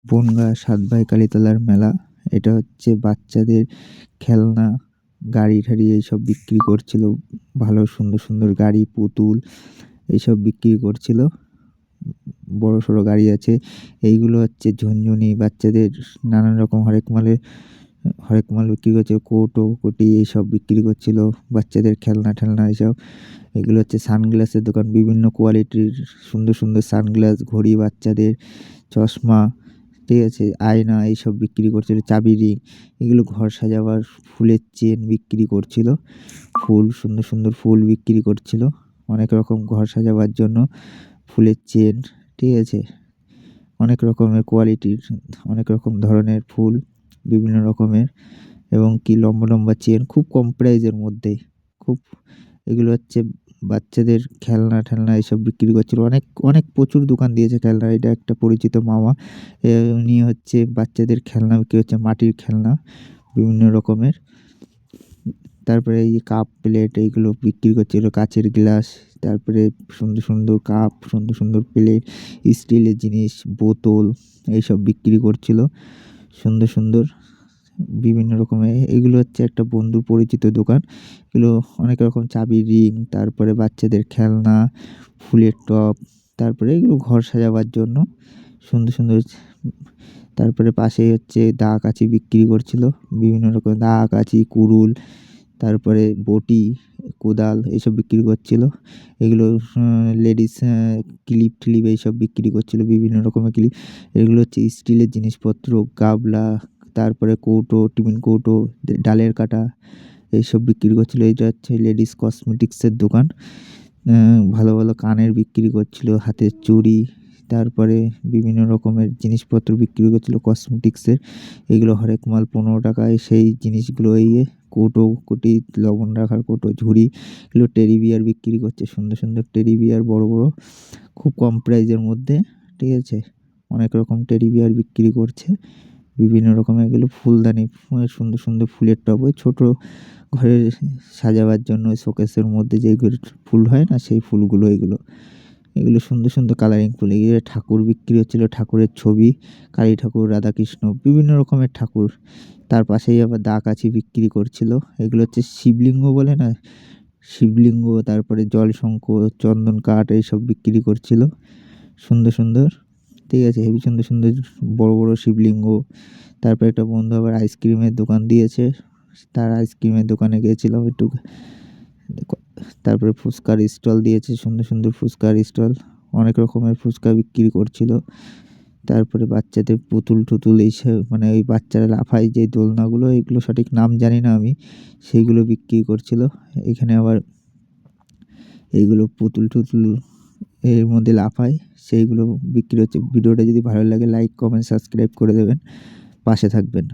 বনগাঁ সাতভাই কালীতলার মেলা। এটা হচ্ছে বাচ্চাদের খেলনা, গাড়ি ঠাড়ি এইসব বিক্রি করছিল। ভালো সুন্দর সুন্দর গাড়ি, পুতুল এইসব বিক্রি করছিল। বড় সড়ো গাড়ি আছে। এইগুলো হচ্ছে ঝুনঝুনি, বাচ্চাদের নানান রকম হরেক মাল বিক্রি করছে। কৌটো কোটি এইসব বিক্রি করছিল, বাচ্চাদের খেলনা টেলনা এইসব। এগুলো হচ্ছে সানগ্লাসের দোকান, বিভিন্ন কোয়ালিটির সুন্দর সুন্দর সানগ্লাস, ঘড়ি, বাচ্চাদের চশমা, ঠিক আছে, আয়না এইসব বিক্রি করছিল। চাবি রিং, এগুলো ঘর সাজাবার ফুলের চেন বিক্রি করছিল। ফুল, সুন্দর সুন্দর ফুল বিক্রি করছিল। অনেক রকম ঘর সাজাবার জন্য ফুলের চেন, ঠিক আছে, অনেক রকমের কোয়ালিটির, অনেক রকম ধরনের ফুল, বিভিন্ন রকমের, এবং কি লম্বা লম্বা চেন, খুব কম প্রাইজের মধ্যে। খুব, এগুলো হচ্ছে বাচ্চাদের খেলনা টেলনা এইসব বিক্রি করছিল। অনেক অনেক প্রচুর দোকান দিয়েছে খেলনা। এটা একটা পরিচিত মামা, উনি হচ্ছে বাচ্চাদের খেলনা বিক্রি করছে, মাটির খেলনা বিভিন্ন রকমের। তারপরে এই কাপ প্লেট এইগুলো বিক্রি করছিল, কাচের গ্লাস, তারপরে সুন্দর সুন্দর কাপ, সুন্দর সুন্দর প্লেট, স্টিলের জিনিস, বোতল এইসব বিক্রি করছিল সুন্দর সুন্দর বিভিন্ন রকমের। এগুলো হচ্ছে একটা বন্ধুর পরিচিত দোকান। এগুলো অনেক রকম চাবি রিং, তারপরে বাচ্চাদের খেলনা, ফুলের টব, তারপরে এগুলো ঘর সাজাবার জন্য সুন্দর সুন্দর। তারপরে পাশেই হচ্ছে দা কাঁচি বিক্রি করছিল, বিভিন্ন রকম দা কাঁচি, কুড়ুল, তারপরে বটি, কোদাল এইসব বিক্রি করছিল। এগুলো লেডিস ক্লিপ টিলিপ এইসব বিক্রি করছিল, বিভিন্ন রকমের ক্লিপ। এগুলো হচ্ছে স্টিলের জিনিসপত্র, গামলা, তারপরে কৌটো, টিফিন কৌটো, ডালের কাটা এইসব বিক্রি করছিল। এটা হচ্ছে লেডিস কসমেটিক্সের দোকান। ভালো ভালো কানের বিক্রি করছিল, হাতের চুড়ি, তারপরে বিভিন্ন রকমের জিনিসপত্র বিক্রি করছিল কসমেটিক্সের। এগুলো হরেক মাল 15 টাকায়। সেই জিনিসগুলো এই কৌটো কুটি, লবণ রাখার কৌটো, ঝুড়ি, এগুলো টেডি বিয়ার বিক্রি করছে, সুন্দর সুন্দর টেডি বিয়ার, বড় বড়, খুব কম প্রাইজের মধ্যে, ঠিক আছে। অনেক রকম টেডি বিয়ার বিক্রি করছে, বিভিন্ন রকমের। এগুলো ফুলদানি, সুন্দর সুন্দর ফুলের টব, ওই ছোটো ঘরে সাজাবার জন্য শোকেসের মধ্যে যেগুলো ফুল হয় না, সেই ফুলগুলো এগুলো। এগুলো সুন্দর সুন্দর কালারিং ফুল। এগুলো ঠাকুর বিক্রি হচ্ছিল, ঠাকুরের ছবি, কালী ঠাকুর, রাধাকৃষ্ণ, বিভিন্ন রকমের ঠাকুর। তার পাশেই আবার দা কাঁচি বিক্রি করছিল। এগুলো হচ্ছে শিবলিঙ্গ বলে না, শিবলিঙ্গ, তারপরে জলশঙ্খ, চন্দন কাঠ এইসব বিক্রি করছিল সুন্দর সুন্দর, ঠিক আছে, হেবি সুন্দর সুন্দর বড় বড় শিবলিঙ্গ। তারপর একটা বন্ধু আবার আইসক্রিমের দোকান দিয়েছে, তার আইসক্রিমের দোকানে গিয়েছিলাম একটু। তারপরে ফুচকার স্টল দিয়েছে, সুন্দর সুন্দর ফুচকার স্টল, অনেক রকমের ফুচকা বিক্রি করছিল। তারপরে বাচ্চাদের পুতুল টুতুল এইসব, মানে ওই বাচ্চারা লাফায় যে দোলনাগুলো, এগুলো সঠিক নাম জানি না আমি, সেইগুলো বিক্রি করছিল। এখানে আবার এইগুলো পুতুল টুতুল এর মধ্যে লাফায়, সেইগুলো বিক্রি হচ্ছে। ভিডিওটা যদি ভালো লাগে লাইক কমেন্ট সাবস্ক্রাইব করে দেবেন, পাশে থাকবেন।